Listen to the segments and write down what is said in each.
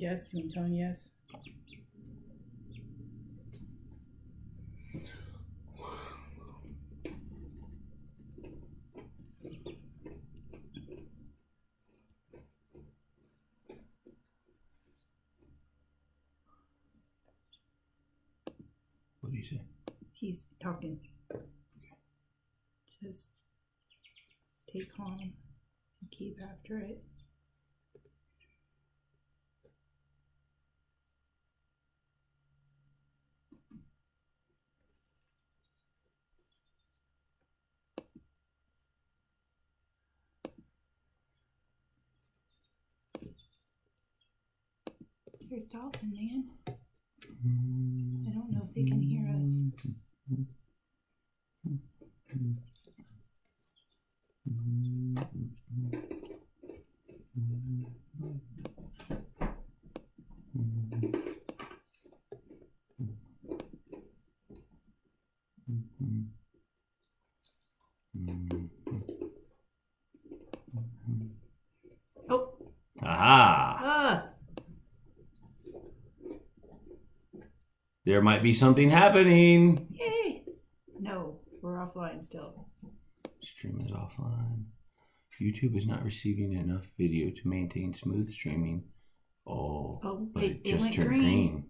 Yes, you can tell him yes. What do you say? He's talking. Just stay calm and keep after it. Here's Dolphin, man. I don't know if they can hear us. Oh. Aha! There might be something happening. Yay! No, we're offline still. Stream is offline. YouTube is not receiving enough video to maintain smooth streaming. Oh, but it just turned green.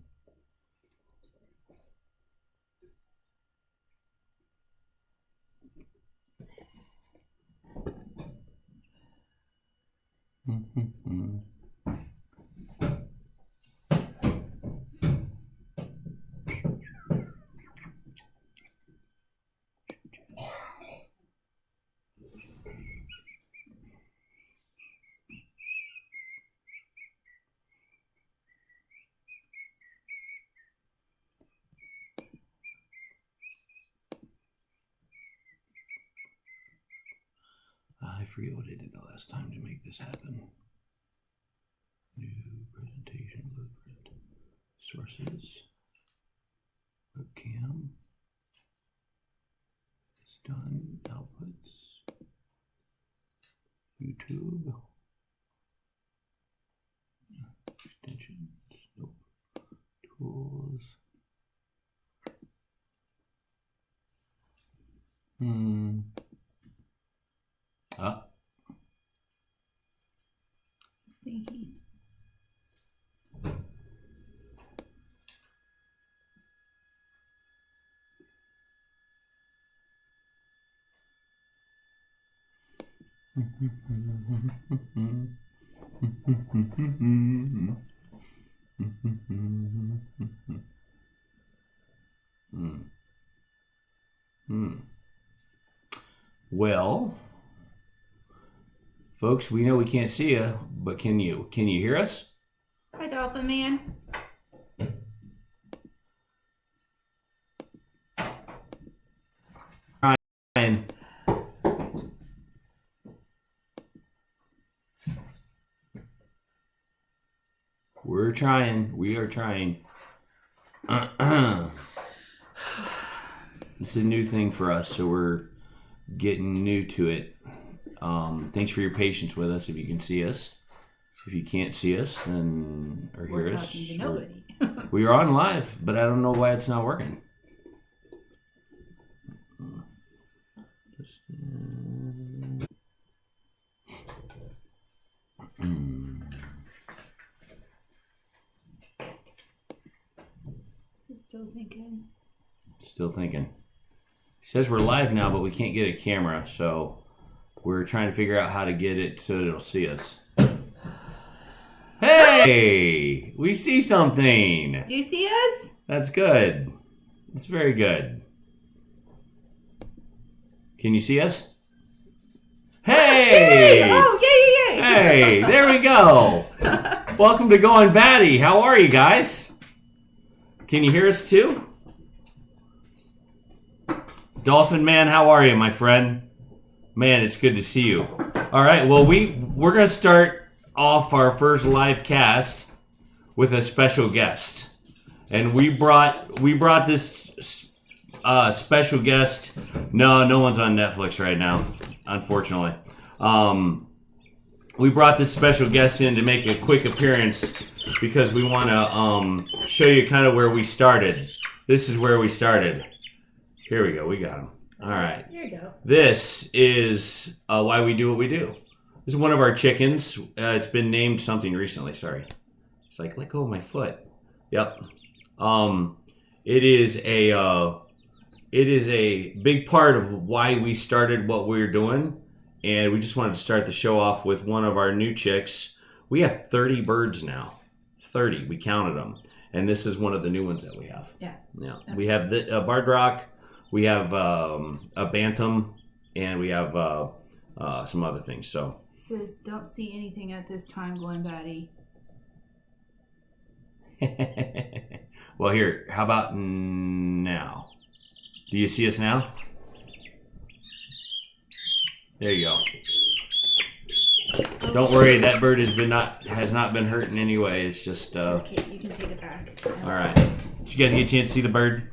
I forget what I did the last time to make this happen. New presentation blueprint. Sources. Webcam. It's done. Outputs. YouTube. Extensions. Nope. Tools. Sneaky. Well, folks, we know we can't see you, but can you hear us? Hi, Dolphin Man. Ryan. We're trying. We are trying. It's a new thing for us, so we're getting new to it. Thanks for your patience with us. If you can see us, if you can't see us, then or hear We're us, talking to nobody. we are on live, but I don't know why it's not working. Still thinking. Still thinking. It says we're live now, but we can't get a camera, so we're trying to figure out how to get it so it'll see us. Hey! We see something! Do you see us? That's good. That's very good. Can you see us? Hey! Yay! Oh, yay, yay! Hey, there we go. Welcome to Goin Batty. How are you guys? Can you hear us too? Dolphin Man, how are you, my friend? Man, it's good to see you. All right, well, we're going to start off our first live cast with a special guest. And we brought this special guest. No one's on Netflix right now, unfortunately. we brought this special guest in to make a quick appearance because we want to show you kind of where we started. This is where we started. Here we go. We got him. All right. Here you go. This is why we do what we do. This is one of our chickens. It's been named something recently. Sorry. It's like, let go of my foot. Yep. It is a big part of why we started what we're doing. And we just wanted to start the show off with one of our new chicks. We have 30 birds now. 30. We counted them. And this is one of the new ones that we have. Yeah. We have the Barred Rock. We have a Bantam. And we have some other things. So It says, don't see anything at this time, Goin Batty. well, here. How about now? Do you see us now? There you go. Don't worry, that bird has not been hurt in any way. It's just Okay, you can take it back. all right. Did you guys get a chance to see the bird?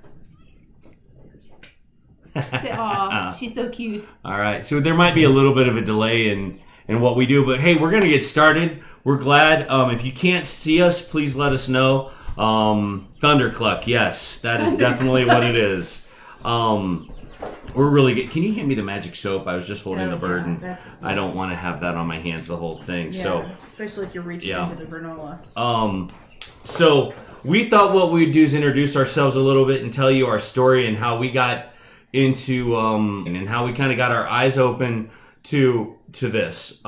Aw, she's so cute. All right. So there might be a little bit of a delay in what we do, but hey, we're gonna get started. We're glad. If you can't see us, please let us know. Thundercluck, yes, that is definitely what it is. We're really good. Can you hand me the magic soap? I was just holding the bird, and I don't want to have that on my hands the whole thing. Yeah, so, especially if you're reaching into the granola. So we thought what we'd do is introduce ourselves a little bit and tell you our story and how we got into and how we kind of got our eyes open to this.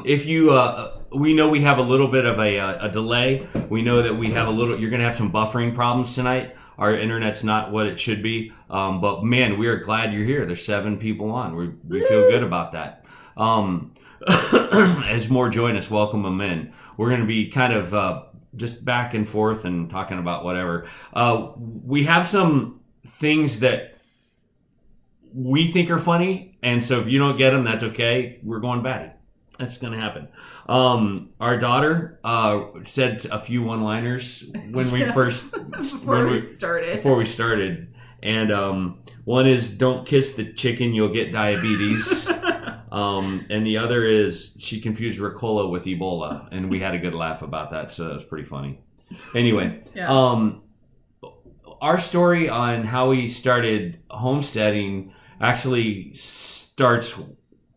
If you we know we have a little bit of a delay. We know that we have you're going to have some buffering problems tonight. Our internet's not what it should be. But man, we are glad you're here. There's 7 people on. We feel good about that. As more join us, welcome them in. We're going to be kind of just back and forth and talking about whatever. We have some things that we think are funny. And so if you don't get them, that's okay. We're going batty. That's going to happen. Our daughter said a few one-liners when we first before we started. And one is, don't kiss the chicken, you'll get diabetes. And the other is, she confused Ricola with Ebola. And we had a good laugh about that, so that was pretty funny. Anyway, our story on how we started homesteading actually starts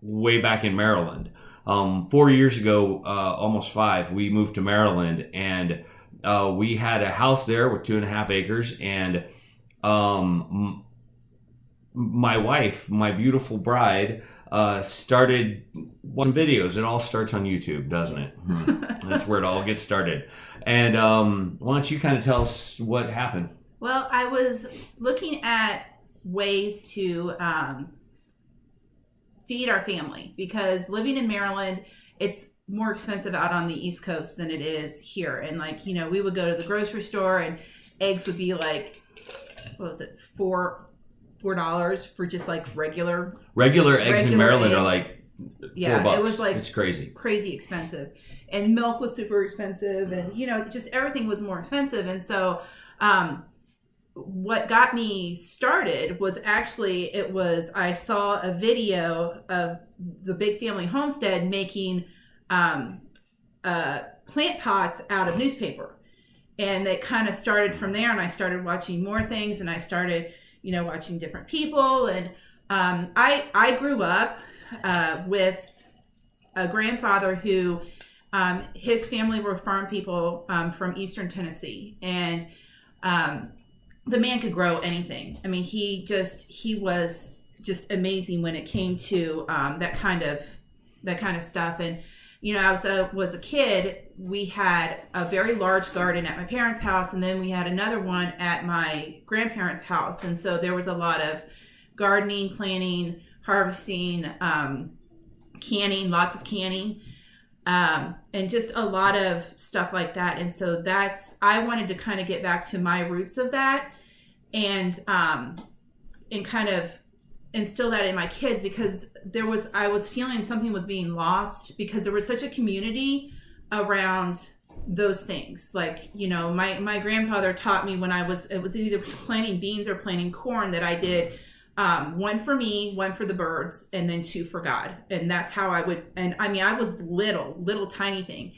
way back in Maryland. 4 years ago, almost 5, we moved to Maryland, and we had a house there with 2.5 acres, and my wife, my beautiful bride, started watching videos. It all starts on YouTube, doesn't it? That's where it all gets started. And why don't you kind of tell us what happened? Well, I was looking at ways to feed our family, because living in Maryland, it's more expensive out on the East Coast than it is here. And we would go to the grocery store and eggs would be like, what was it, $4 for just like regular eggs in Maryland eggs are like $4. It was like, it's crazy expensive. And milk was super expensive, and just everything was more expensive. And so what got me started was actually, I saw a video of the Big Family Homestead making plant pots out of newspaper. And it kind of started from there, and I started watching more things, and I started, watching different people. And I grew up with a grandfather who, his family were farm people from Eastern Tennessee. And the man could grow anything. I mean, he was just amazing when it came to that kind of stuff. And I was a kid, we had a very large garden at my parents' house, and then we had another one at my grandparents' house. And so there was a lot of gardening, planting, harvesting, canning, lots of canning, and just a lot of stuff like that. And so I wanted to kind of get back to my roots of that, and kind of instill that in my kids, because I was feeling something was being lost, because there was such a community around those things. Like, my grandfather taught me when it was either planting beans or planting corn, that I did One for me, one for the birds, and then two for God. And that's how I would. And I mean, I was little tiny thing,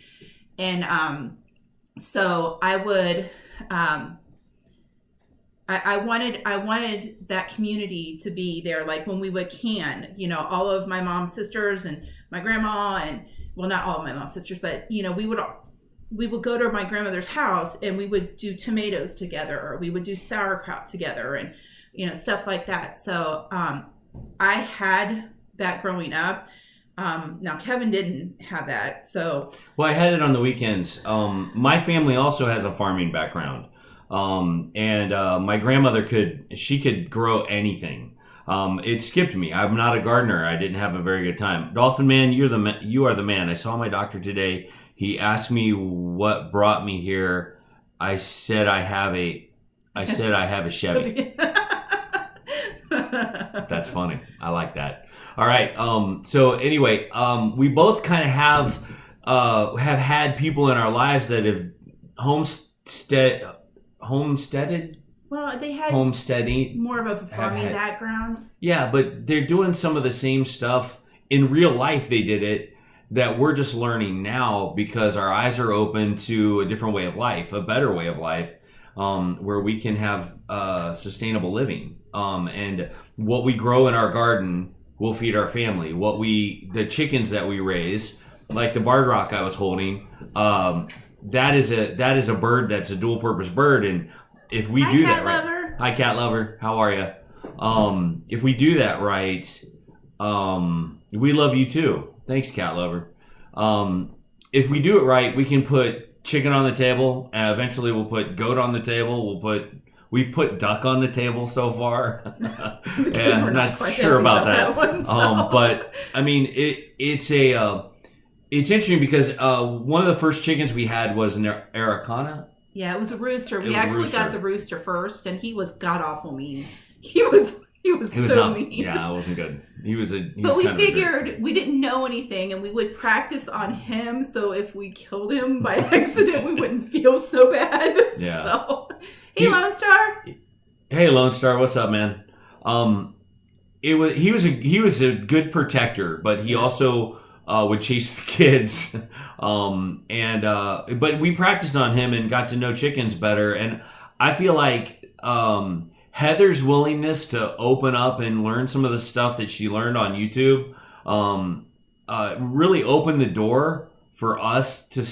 and so I would. I wanted that community to be there, like when we would can, all of my mom's sisters and my grandma, and well, not all of my mom's sisters, but we would go to my grandmother's house and we would do tomatoes together, or we would do sauerkraut together, and stuff like that. So I had that growing up. Now Kevin didn't have that, so well, I had it on the weekends. My family also has a farming background. And my grandmother could grow anything. It skipped me. I'm not a gardener. I didn't have a very good time. Dolphin Man, you are the man. I saw my doctor today. He asked me what brought me here. I said I have a Chevy. That's funny. I like that. All right. So anyway, we both kind of have had people in our lives that have homesteaded. Well, they had homesteading, more of a farming background. Yeah, but they're doing some of the same stuff in real life. They did it that we're just learning now because our eyes are open to a different way of life, a better way of life, where we can have sustainable living. And what we grow in our garden will feed our family. The chickens that we raise, like the barred rock I was holding, that is a bird that's a dual purpose bird, and if we do that right, hi cat lover, how are you? If we do that right, we love you too. Thanks, cat lover. If we do it right, we can put chicken on the table, and eventually we'll put goat on the table. We've put duck on the table so far. Yeah, I'm not sure about that. One, so. But I mean, it's interesting because one of the first chickens we had was an Araucana. Yeah, it was a rooster. We actually got the rooster first, and he was god awful mean. He was so mean. Yeah, it wasn't good. But we figured we didn't know anything, and we would practice on him. So if we killed him by accident, we wouldn't feel so bad. Yeah. So, hey, Lone Star. Hey, Lone Star. What's up, man? He was a good protector, but he also would chase the kids. But we practiced on him and got to know chickens better. And I feel like Heather's willingness to open up and learn some of the stuff that she learned on YouTube really opened the door for us to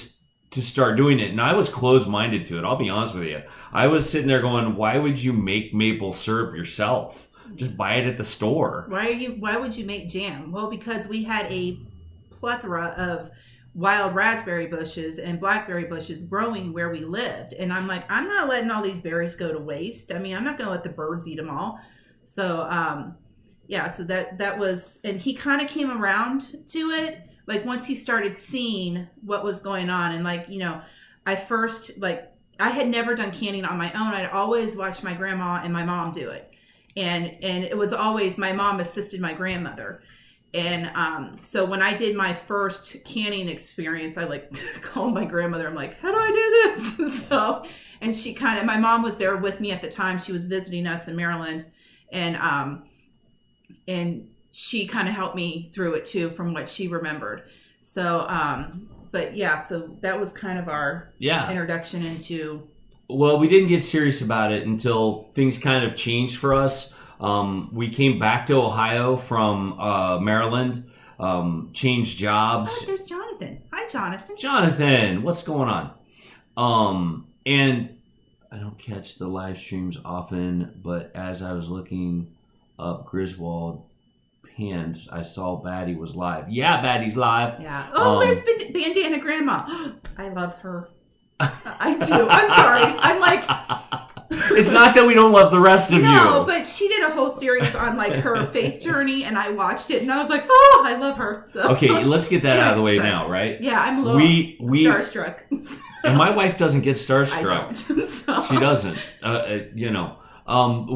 start doing it. And I was closed-minded to it. I'll be honest with you. I was sitting there going, why would you make maple syrup yourself? Just buy it at the store. Why would you make jam? Well, because we had a plethora of wild raspberry bushes and blackberry bushes growing where we lived, and I'm like, I'm not letting all these berries go to waste. I mean, I'm not going to let the birds eat them all. So so that was, and he kind of came around to it like once he started seeing what was going on. And I had never done canning on my own. I'd always watched my grandma and my mom do it, and it was always my mom assisted my grandmother. And so when I did my first canning experience, I called my grandmother. I'm like, how do I do this? So, and my mom was there with me at the time. She was visiting us in Maryland, and she kind of helped me through it too, from what she remembered. So, so that was kind of our introduction into. Well, we didn't get serious about it until things kind of changed for us. We came back to Ohio from Maryland, changed jobs. Oh, there's Jonathan. Hi, Jonathan. Jonathan, what's going on? And I don't catch the live streams often, but as I was looking up Griswold Pants, I saw Batty was live. Yeah, Batty's live. Yeah. Oh, there's Bandana Grandma. I love her. I do. I'm sorry. I'm like... It's not that we don't love the rest of you. No, but she did a whole series on her faith journey, and I watched it, and I was like, oh, I love her. So. Okay, let's get that out of the way now, right? Yeah, I'm a little starstruck. And my wife doesn't get starstruck. I don't. So. She doesn't.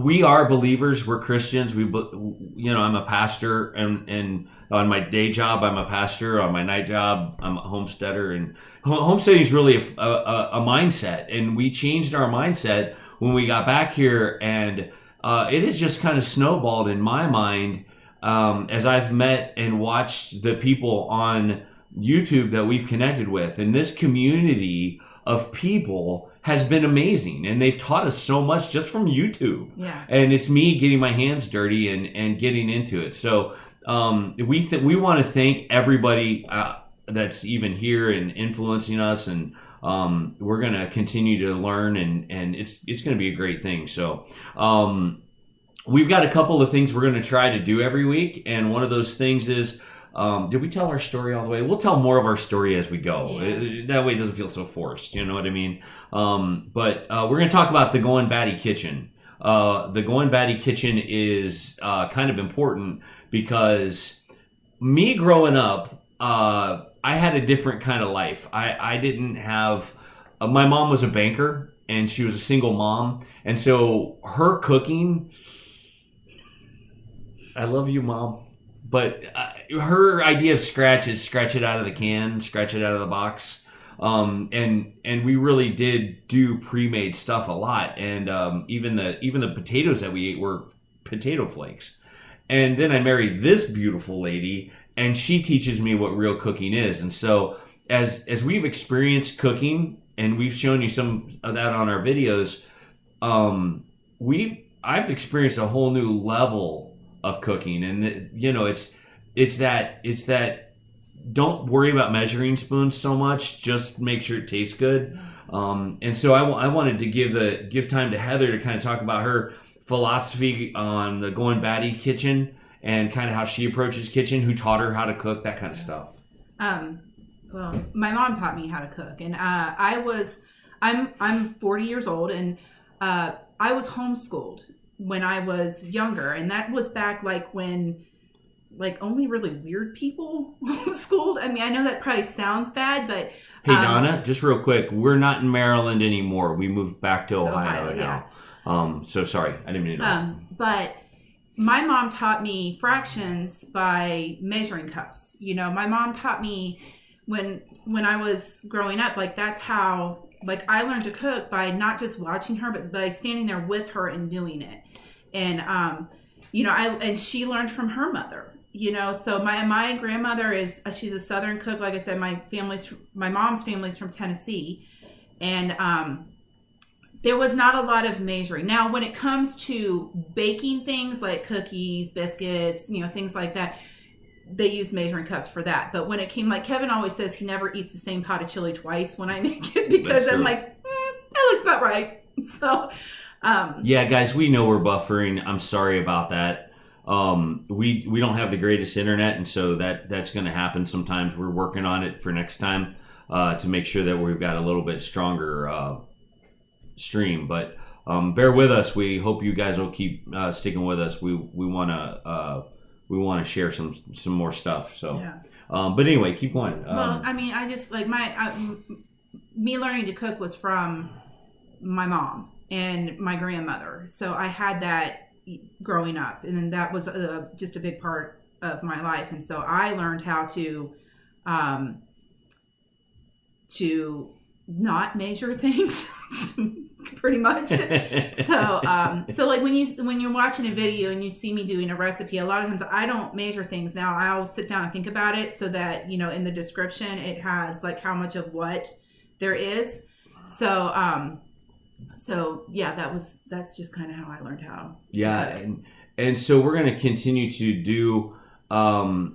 We are believers. We're Christians. I'm a pastor, and on my day job, I'm a pastor. On my night job, I'm a homesteader. And homesteading is really a mindset. And we changed our mindset when we got back here, and it has just kind of snowballed in my mind as I've met and watched the people on YouTube that we've connected with. And this community of people has been amazing. And they've taught us so much just from YouTube. Yeah. And it's me getting my hands dirty and getting into it. So we want to thank everybody that's even here and influencing us. And we're going to continue to learn. And it's going to be a great thing. So we've got a couple of things we're going to try to do every week. And one of those things is, did we tell our story all the way? We'll tell more of our story as we go. Yeah. That way it doesn't feel so forced. You know what I mean? But we're going to talk about the Goin Batty kitchen. The Goin Batty kitchen is kind of important because me growing up, I had a different kind of life. I didn't have... my mom was a banker, and she was a single mom. And so her cooking... I love you, Mom. But her idea of scratch is scratch it out of the can, scratch it out of the box. And we really did do pre-made stuff a lot. And even the potatoes that we ate were potato flakes. And then I married this beautiful lady, and she teaches me what real cooking is. And so as we've experienced cooking, and we've shown you some of that on our videos, I've experienced a whole new level of cooking. And you know, it's that don't worry about measuring spoons so much, just make sure it tastes good. And so I wanted to give time to Heather to kind of talk about her philosophy on the Goin Batty kitchen and kind of how she approaches kitchen, who taught her how to cook, that kind of stuff. Well, my mom taught me how to cook, and I'm 40 years old, and I was homeschooled when I was younger, and that was back when only really weird people homeschooled. I mean, I know that probably sounds bad, but hey, Donna, just real quick, we're not in Maryland anymore. We moved back to Ohio now. Yeah. So sorry, I didn't mean to know. But my mom taught me fractions by measuring cups. You know, my mom taught me when I was growing up, that's how I learned to cook, by not just watching her, but by standing there with her and doing it. And and she learned from her mother. You know, so my grandmother she's a Southern cook. Like I said, my mom's family's from Tennessee, and there was not a lot of measuring. Now, when it comes to baking things like cookies, biscuits, things like that, they use measuring cups for that. But when it came, Kevin always says, he never eats the same pot of chili twice when I make it, because I'm that looks about right. So, yeah, guys, we know we're buffering. I'm sorry about that. We don't have the greatest internet, and so that's going to happen sometimes. We're working on it for next time to make sure that we've got a little bit stronger stream. But bear with us. We hope you guys will keep sticking with us. We want to share some more stuff. So, yeah. But anyway, keep going. Well, I mean, I just me learning to cook was from my mom and my grandmother. So I had that growing up, and then that was just a big part of my life. And so I learned how to not measure things pretty much. So when you're watching a video and you see me doing a recipe, a lot of times I don't measure things. Now I'll sit down and think about it, so that in the description it has how much of what there is. So yeah, that's just kind of how I learned how. Yeah, and so we're going to continue to do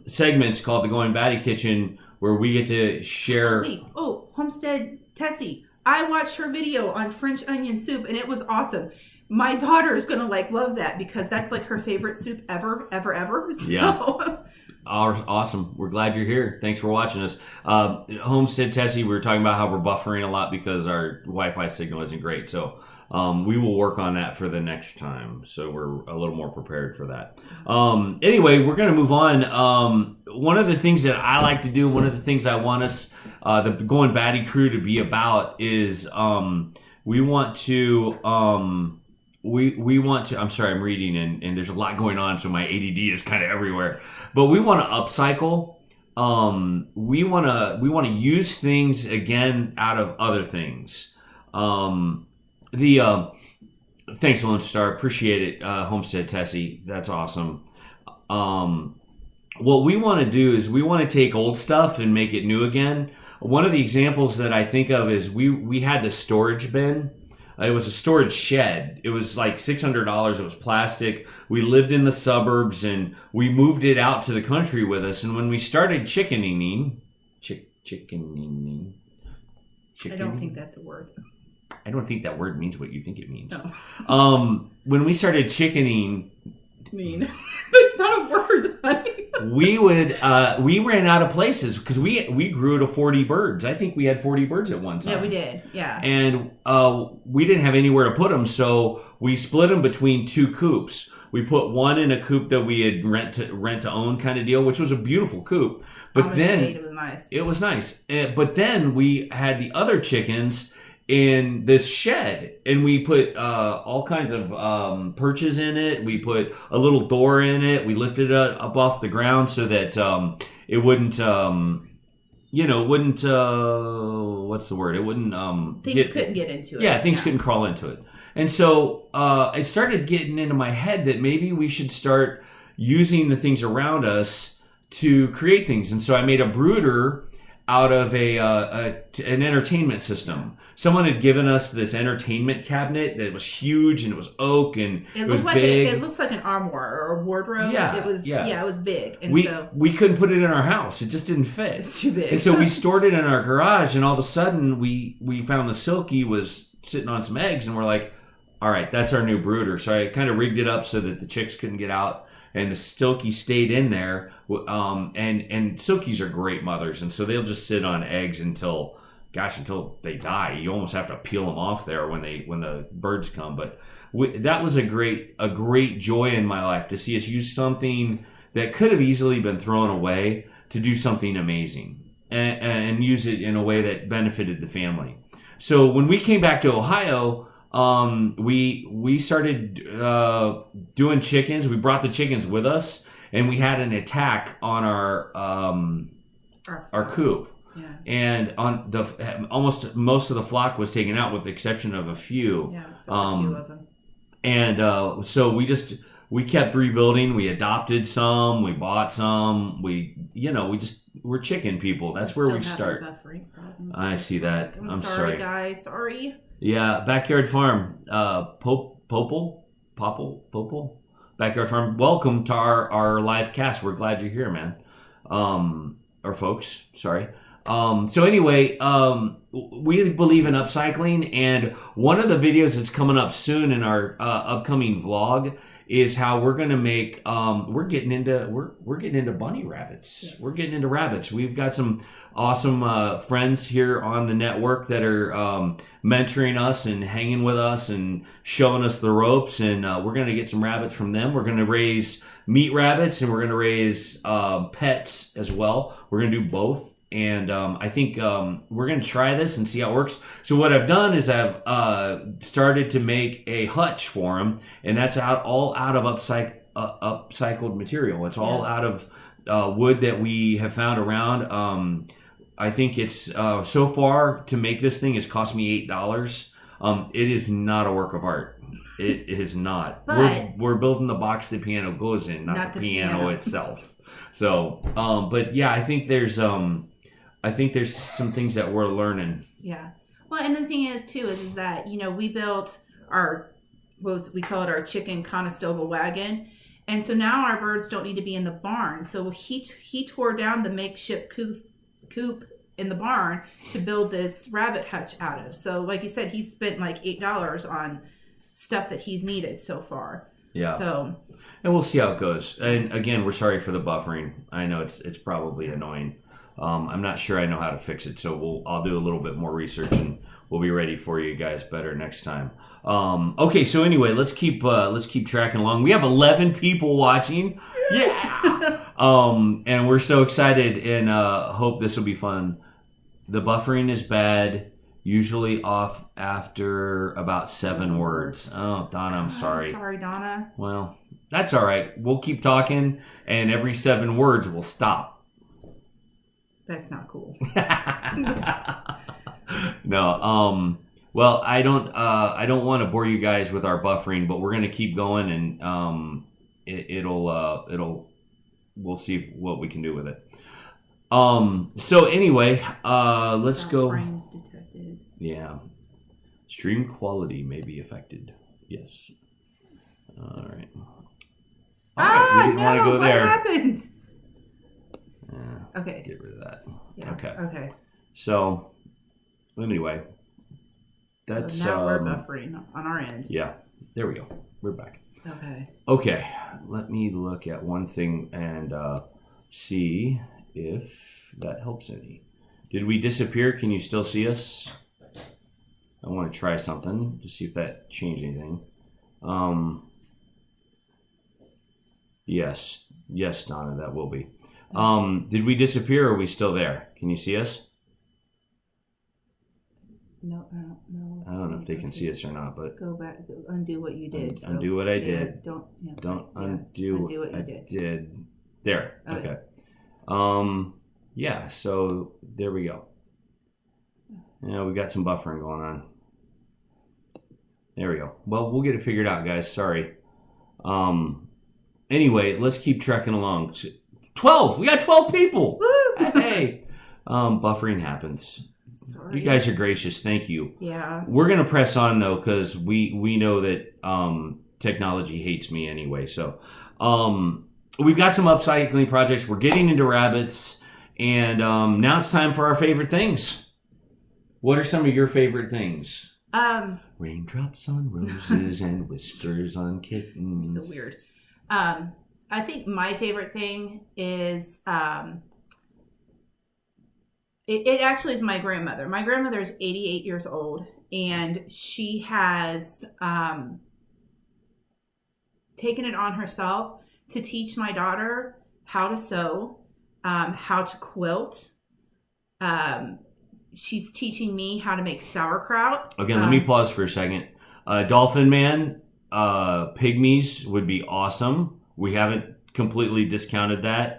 segments called the Goin Batty Kitchen, where we get to share. Homestead Tessie. I watched her video on French onion soup, and it was awesome. My daughter is gonna love that, because that's her favorite soup ever. So. Yeah. Awesome. We're glad you're here. Thanks for watching us. Homestead Tessie, we were talking about how we're buffering a lot because our Wi-Fi signal isn't great. So we will work on that for the next time, so we're a little more prepared for that. Anyway, we're going to move on. One of the things that I like to do, one of the things I want us, the Goin Batty crew, to be about is we want to... I'm sorry, I'm reading and there's a lot going on, so my ADD is kind of everywhere. But we want to upcycle. We want to use things again out of other things. The Thanks, Lone Star. Appreciate it, Homestead Tessie. That's awesome. What we want to do is we want to take old stuff and make it new again. One of the examples that I think of is we had the storage bin. It was a storage shed. It was like $600. It was plastic. We lived in the suburbs and we moved it out to the country with us. And when we started chickening, I don't think that's a word. I don't think that word means what you think it means. No. When we started chickening, Mean. It's not a word, honey. we ran out of places because we grew to 40 birds. I think we had 40 birds at one time. Yeah, we did. Yeah. And we didn't have anywhere to put them, so we split them between two coops. We put one in a coop that we had rent to own kind of deal, which was a beautiful coop. But then it was nice. It was nice. But then we had the other chickens in this shed, and we put all kinds of perches in it. We put a little door in it. We lifted it up off the ground so that it wouldn't what's the word? It wouldn't things couldn't get into it. Yeah, things couldn't crawl into it. And so it started getting into my head that maybe we should start using the things around us to create things. And so I made a brooder out of an entertainment system. Someone had given us this entertainment cabinet that was huge and it was oak and it was big. It looks like an armoire or a wardrobe. Yeah, it was it was big. And we couldn't put it in our house. It just didn't fit. It's too big. And so we stored it in our garage, and all of a sudden we found the Silky was sitting on some eggs, and we're like, all right, that's our new brooder. So I kind of rigged it up so that the chicks couldn't get out, and the Silky stayed in there. And Silkies are great mothers, and so they'll just sit on eggs until they die. You almost have to peel them off there when the birds come. But that was a great joy in my life to see us use something that could have easily been thrown away to do something amazing and use it in a way that benefited the family. So when we came back to Ohio, we started doing chickens. We brought the chickens with us, and we had an attack on our coop. Yeah. And on almost most of the flock was taken out, with the exception of a few. Yeah, except for two of them. And so we kept rebuilding. We adopted some. We bought some. We're chicken people. That's where we start. I see that. I'm sorry, guys. Sorry. Yeah, Backyard Farm. Popple. Backyard Farm. Welcome to our live cast. We're glad you're here, man. Or folks, sorry. So anyway, we believe in upcycling, and one of the videos that's coming up soon in our upcoming vlog is how we're going to make we're getting into bunny rabbits. Yes. We're getting into rabbits. We've got some awesome friends here on the network that are mentoring us and hanging with us and showing us the ropes, and we're going to get some rabbits from them. We're going to raise meat rabbits, and we're going to raise pets as well. We're going to do both. And I think we're going to try this and see how it works. So what I've done is I've started to make a hutch for them, and that's all out of upcycled material. It's all out of wood that we have found around. I think it's so far to make this thing has cost me $8. It is not a work of art. It is not. But we're building the box the piano goes in, not the piano itself. So, but yeah, I think there's some things that we're learning. Yeah. Well, and the thing is too is that we built we call it our chicken Conestoga wagon, and so now our birds don't need to be in the barn. So he tore down the makeshift coop in the barn to build this rabbit hutch out of. So like you said, he spent like $8 on stuff that he's needed so far. Yeah. So. And we'll see how it goes. And again, we're sorry for the buffering. I know it's probably annoying. I'm not sure I know how to fix it, so I'll do a little bit more research and we'll be ready for you guys better next time. Okay, so anyway, let's keep tracking along. We have 11 people watching. Yeah. And we're so excited and hope this will be fun. The buffering is bad, usually off after about 7 words. Oh, Donna, I'm sorry. I'm sorry, Donna. Well, that's all right. We'll keep talking, and every 7 words we'll stop. That's not cool. No. Well, I don't want to bore you guys with our buffering, but we're gonna keep going, and we'll see what we can do with it. So anyway, let's go. Frames detected. Yeah. Stream quality may be affected. Yes. All right. We didn't want to go what there. happened? Okay. Get rid of that. Yeah. Okay. So, anyway, that's so now we're buffering on our end. Yeah. There we go. We're back. Okay. Let me look at one thing and see if that helps any. Did we disappear? Can you still see us? I want to try something to see if that changed anything. Yes, Donna, that will be. Did we disappear or are we still there? Can you see us? No. I don't know if they can see us or not, but go back, undo what you did. Undo what I did. Don't undo what I did. There. Okay. Yeah. So there we go. Yeah, we got some buffering going on. There we go. Well, we'll get it figured out, guys. Sorry. Anyway, let's keep trekking along. 12. We got 12 people. Woo! Hey. Buffering happens. Sorry. You guys are gracious. Thank you. Yeah. We're gonna press on though, because we know that technology hates me anyway. So we've got some upcycling projects. We're getting into rabbits, and now it's time for our favorite things. What are some of your favorite things? Raindrops on roses and whiskers on kittens. So weird. I think my favorite thing is it actually is my grandmother. My grandmother is 88 years old, and she has taken it on herself to teach my daughter how to sew, how to quilt. She's teaching me how to make sauerkraut. Okay, let me pause for a second. Dolphin Man, pygmies would be awesome. We haven't completely discounted that.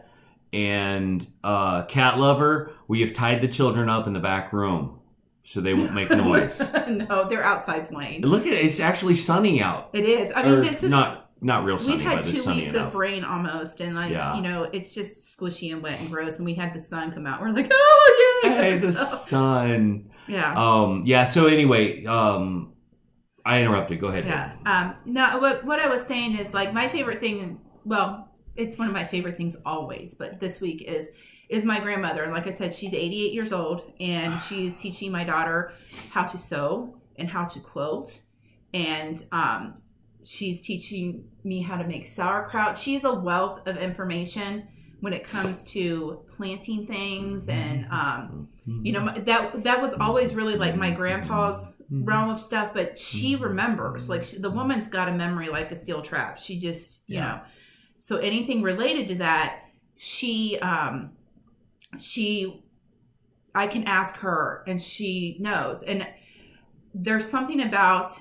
And cat lover, we have tied the children up in the back room so they won't make noise. No, they're outside playing. Look at it; it's actually sunny out. It is. I mean, this is not real sunny. We've had but 2 it's sunny weeks enough. of rain almost, and Yeah. it's just squishy and wet and gross. And we had the sun come out. We're like, oh yay! Hey, the sun. Yeah. Yeah. So anyway, I interrupted. Go ahead. Yeah. No. What I was saying is like my favorite thing. Well, it's one of my favorite things always, but this week is my grandmother. And like I said, she's 88 years old, and she's teaching my daughter how to sew and how to quilt, and she's teaching me how to make sauerkraut. She's a wealth of information when it comes to planting things, and that was always really like my grandpa's realm of stuff. But she remembers, like the woman's got a memory like a steel trap. She just so anything related to that, I can ask her, and she knows. And there's something about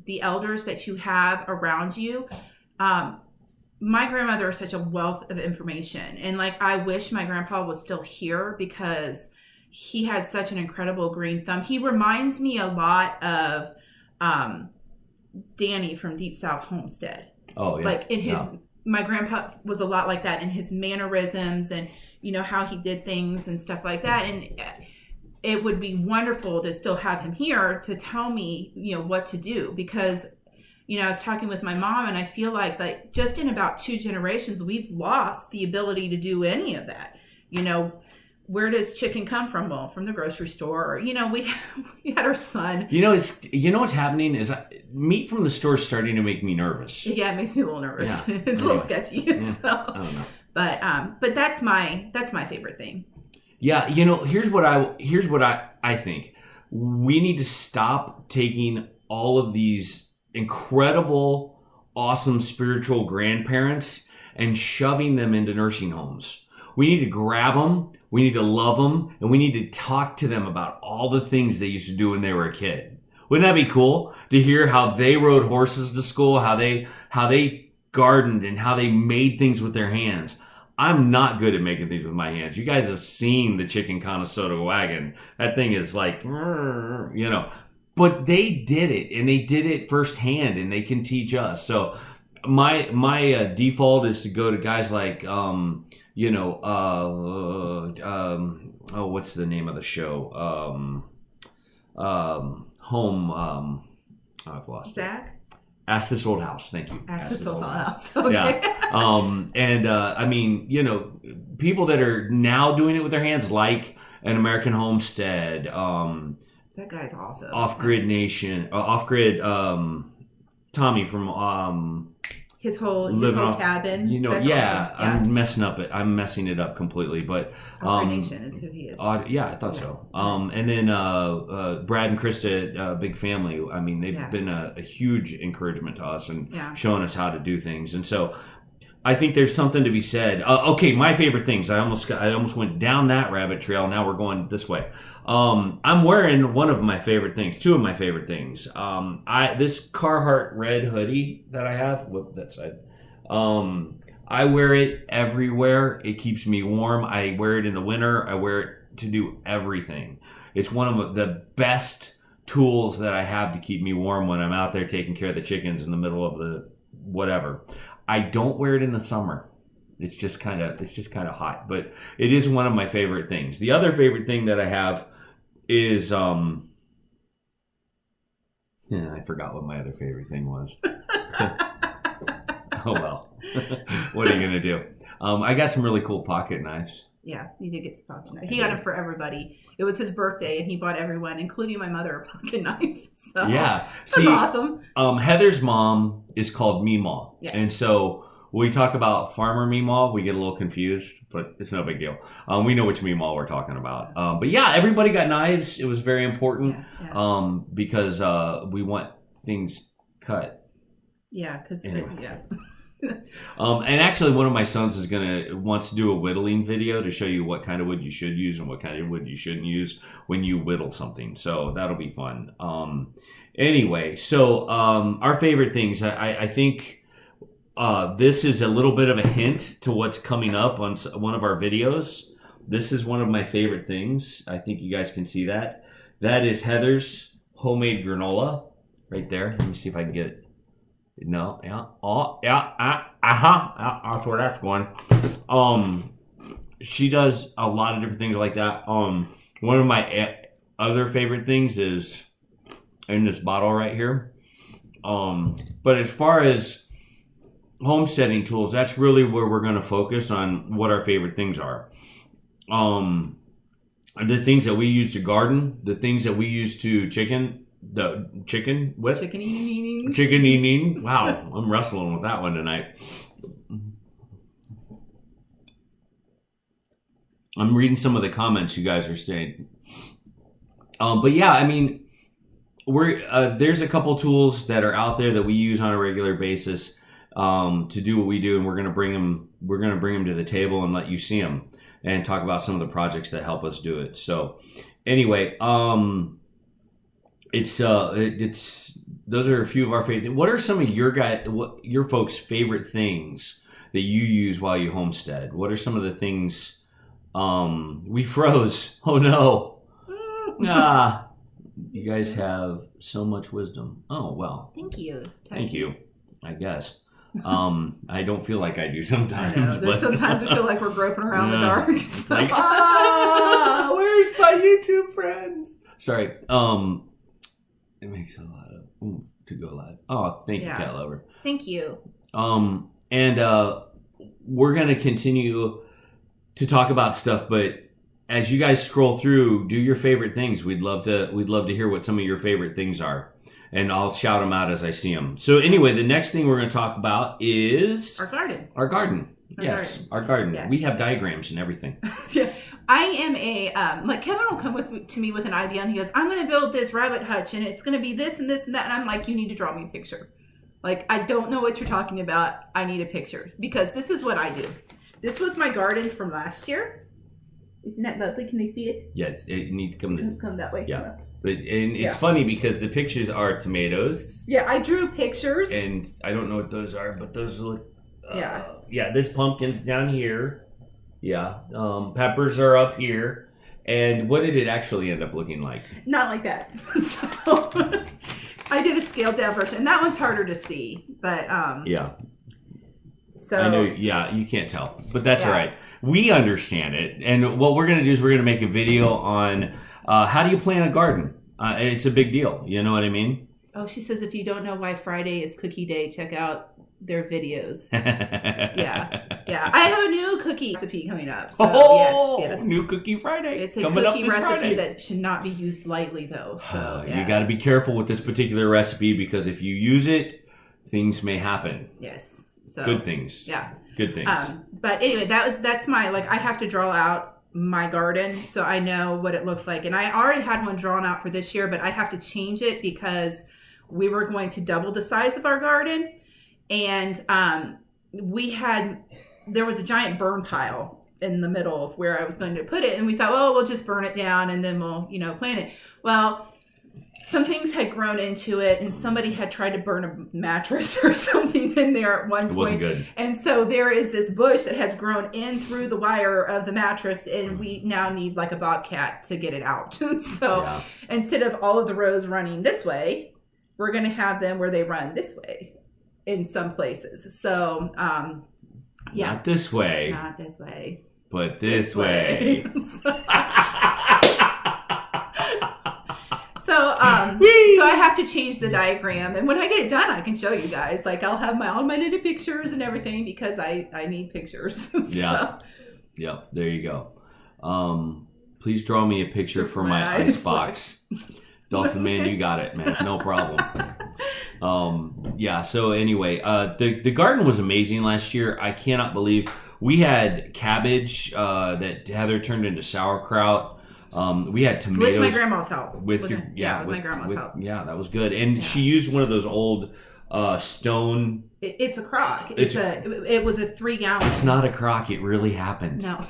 the elders that you have around you. My grandmother is such a wealth of information, and like I wish my grandpa was still here because he had such an incredible green thumb. He reminds me a lot of Danny from Deep South Homestead. Oh yeah. Like in his my grandpa was a lot like that in his mannerisms and how he did things and stuff like that. And it would be wonderful to still have him here to tell me, what to do, because, I was talking with my mom, and I feel like just in about 2 generations, we've lost the ability to do any of that. Where does chicken come from? Well, from the grocery store. We had our son. What's happening is meat from the store is starting to make me nervous. Yeah, it makes me a little nervous. Yeah. It's a little sketchy. Yeah. So. I don't know. But that's my favorite thing. Yeah, here's what I think. We need to stop taking all of these incredible, awesome spiritual grandparents and shoving them into nursing homes. We need to grab them, we need to love them, and we need to talk to them about all the things they used to do when they were a kid. Wouldn't that be cool to hear how they rode horses to school, how they gardened, and how they made things with their hands? I'm not good at making things with my hands. You guys have seen the chicken Conestoga wagon. That thing is like, but they did it, and they did it firsthand, and they can teach us. So my default is to go to guys like what's the name of the show? Home. I've lost Zach? it. Ask This Old House. Thank you. Ask This Old House. Okay. Yeah. I mean, people that are now doing it with their hands, like an American Homestead. That guy's awesome. Off-Grid Nation. Off-Grid. Tommy from his whole cabin. That's awesome. I'm messing it up completely, but Nation is who he is. I thought so. And then Brad and Krista, Big Family. I mean, they've been a huge encouragement to us and showing us how to do things. And so I think there's something to be said. Okay, my favorite things. I almost went down that rabbit trail. Now we're going this way. I'm wearing one of my favorite things, two of my favorite things. This Carhartt red hoodie that I have, whoop that side. I wear it everywhere. It keeps me warm. I wear it in the winter. I wear it to do everything. It's one of the best tools that I have to keep me warm when I'm out there taking care of the chickens in the middle of the whatever. I don't wear it in the summer. It's just kind of hot, but it is one of my favorite things. The other favorite thing that I have is I forgot what my other favorite thing was. Oh well. What are you gonna do? I got some really cool pocket knives. Yeah, you did get some pocket knives. He got them for everybody. It was his birthday, and he bought everyone, including my mother, a pocket knife. So yeah, that's awesome. Heather's mom is called Meemaw, yeah. And so when we talk about Farmer Meemaw, we get a little confused, but it's no big deal. We know which Meemaw we're talking about. But yeah, everybody got knives. It was very important because we want things cut. Yeah, because and actually, one of my sons wants to do a whittling video to show you what kind of wood you should use and what kind of wood you shouldn't use when you whittle something. So that'll be fun. Anyway, so our favorite things. I think this is a little bit of a hint to what's coming up on one of our videos. This is one of my favorite things. I think you guys can see that. That is Heather's homemade granola right there. Let me see if I can get it. No, yeah, oh, yeah, that's where that's going. She does a lot of different things like that. One of my other favorite things is in this bottle right here. But as far as homesteading tools, that's really where we're going to focus on what our favorite things are. The things that we use to garden, the things that we use to chicken with. Chicken-eating. Wow, I'm wrestling with that one tonight. I'm reading some of the comments you guys are saying. But yeah, I mean, there's a couple tools that are out there that we use on a regular basis to do what we do, and we're gonna bring them to the table and let you see them and talk about some of the projects that help us do it. So anyway, it's those are a few of our favorite. What are some of your folks' favorite things that you use while you homestead? What are some of the things? We froze. Oh no! You guys have so much wisdom. Oh well. Thank you. Thank you. I guess. I don't feel like I do sometimes. There's sometimes we feel like we're groping around the dark. So. Like, where's my YouTube friends? Sorry. It makes a lot of oomph to go live. Oh, thank you, Cat Lover. Thank you. And we're gonna continue to talk about stuff, but as you guys scroll through, do your favorite things. We'd love to hear what some of your favorite things are, and I'll shout them out as I see them. So anyway, the next thing we're going to talk about is our garden. Our garden. Our garden. Yes. We have diagrams and everything. Yeah. I am like Kevin will come to me with an idea, and he goes, "I'm going to build this rabbit hutch, and it's going to be this and this and that." And I'm like, "You need to draw me a picture. Like, I don't know what you're talking about. I need a picture because this is what I do." This was my garden from last year. Isn't that lovely? Can they see it? Yes, it needs to come that way. Yeah. But it's funny because the pictures are tomatoes. Yeah, I drew pictures. And I don't know what those are, but those look... Yeah, there's pumpkins down here. Yeah. Peppers are up here. And what did it actually end up looking like? Not like that. So I did a scaled down version, and that one's harder to see. But yeah. So I know, yeah, you can't tell, but that's Yeah. all right. We understand it, and what we're going to do is we're going to make a video on how do you plant a garden. It's a big deal, you know what I mean? Oh, she says if you don't know why Friday is cookie day, check out their videos. Yeah. I have a new cookie recipe coming up. So yes. New Cookie Friday. It's a coming cookie up this recipe Friday. that should not be used lightly, though. So You got to be careful with this particular recipe because if you use it, things may happen. Yes. So Good things. Yeah. Good things. But anyway, that's my I have to draw out my garden so I know what it looks like. And I already had one drawn out for this year, but I have to change it because we were going to double the size of our garden. And there was a giant burn pile in the middle of where I was going to put it. And we thought, well, we'll just burn it down and then we'll, plant it. Well, some things had grown into it and somebody had tried to burn a mattress or something in there at one point. It wasn't good. And so there is this bush that has grown in through the wire of the mattress and we now need like a bobcat to get it out. So instead of all of the rows running this way, we're going to have them where they run this way in some places. So, Not this way. Not this way. But this way. So I have to change the diagram, and when I get it done, I can show you guys. I'll have all my knitted pictures and everything because I need pictures. Yeah. There you go. Please draw me a picture for my ice box. Dolphin Man, you got it, man. No problem. So anyway, the garden was amazing last year. I cannot believe we had cabbage that Heather turned into sauerkraut. We had tomatoes. With my grandma's help. With my grandma's help. Yeah, that was good. And she used one of those old stone. It's a crock. It was a 3-gallon. It's not a crock. It really happened. No.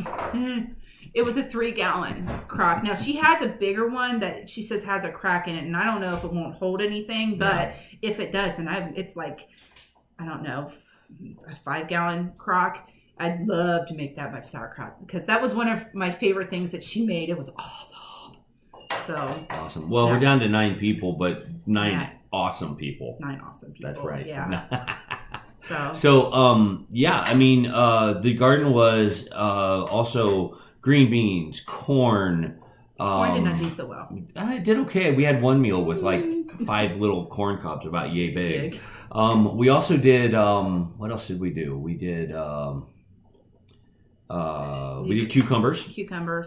It was a 3-gallon crock. Now she has a bigger one that she says has a crack in it, and I don't know if it won't hold anything, but if it does, then it's I don't know, a 5-gallon crock. I'd love to make that much sauerkraut because that was one of my favorite things that she made. It was awesome. So awesome. Well, we're down to 9 people, but 9 awesome people. 9 awesome people. That's right. Yeah. So I mean, the garden was also green beans, corn. Corn did not do so well. I did okay. We had one meal with 5 little corn cobs about yay big. We also did. What else did we do? We did. We did cucumbers,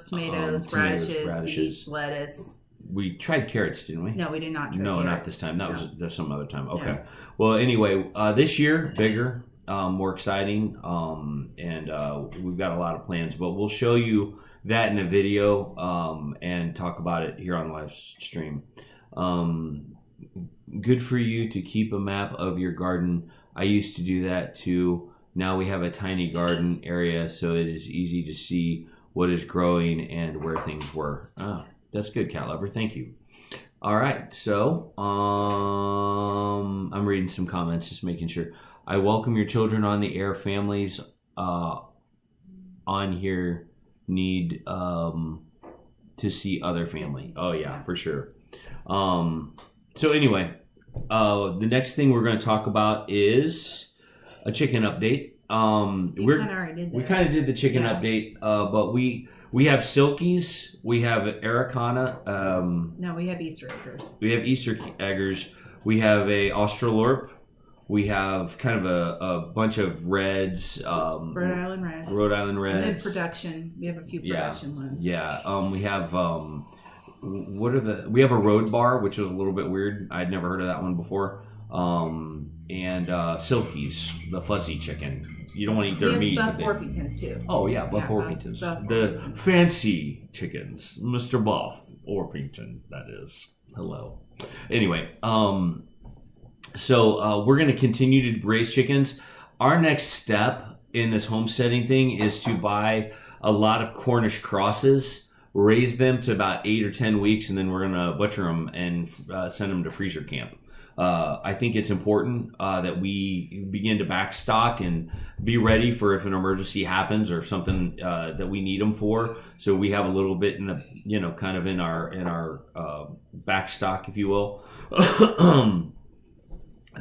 tomatoes, radishes, beets, lettuce. We tried carrots, didn't we? No, we did not try No, carrots. not this time. That was some other time. Okay. Yeah. Well, anyway, this year, bigger, more exciting, and we've got a lot of plans, but we'll show you that in a video and talk about it here on the live stream. Good for you to keep a map of your garden. I used to do that too. Now we have a tiny garden area, so it is easy to see what is growing and where things were. That's good, Cat Lover. Thank you. All right, so I'm reading some comments, just making sure. I welcome your children on the air. Families on here need to see other family. Oh yeah, for sure. So anyway, the next thing we're going to talk about is a chicken update. We kind of did the chicken update, but we have silkies, we have Araucana. No, we have Easter eggers. We have Easter eggers. We have a Australorp. We have kind of a bunch of reds. Rhode Island reds. And then production. We have a few production ones. Yeah. We have we have a road bar, which was a little bit weird. I'd never heard of that one before. And silkies, the fuzzy chicken. You don't want to eat their meat. Buff Orpingtons too. Oh yeah, Buff Orpingtons. The fancy chickens, Mr. Buff Orpington. That is. Hello. Anyway, so we're going to continue to raise chickens. Our next step in this homesteading thing is to buy a lot of Cornish crosses raise them to about 8 or 10 weeks, and then we're gonna butcher them and send them to freezer camp. I think it's important that we begin to backstock and be ready for if an emergency happens or something that we need them for. So we have a little bit in the, kind of in our backstock, if you will.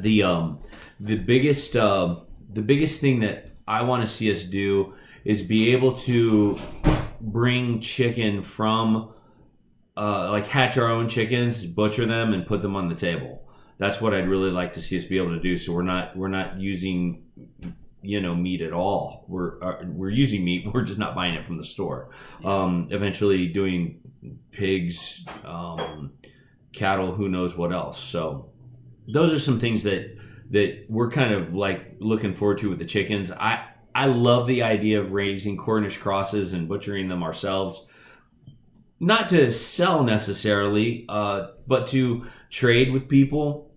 The biggest thing that I want to see us do is be able to bring chicken from hatch our own chickens, butcher them, and put them on the table. That's what I'd really like to see us be able to do. So we're not using meat at all. We're using meat. We're just not buying it from the store. Eventually doing pigs, cattle, who knows what else. So those are some things that we're kind of like looking forward to with the chickens. I love the idea of raising Cornish crosses and butchering them ourselves. Not to sell necessarily, but to trade with people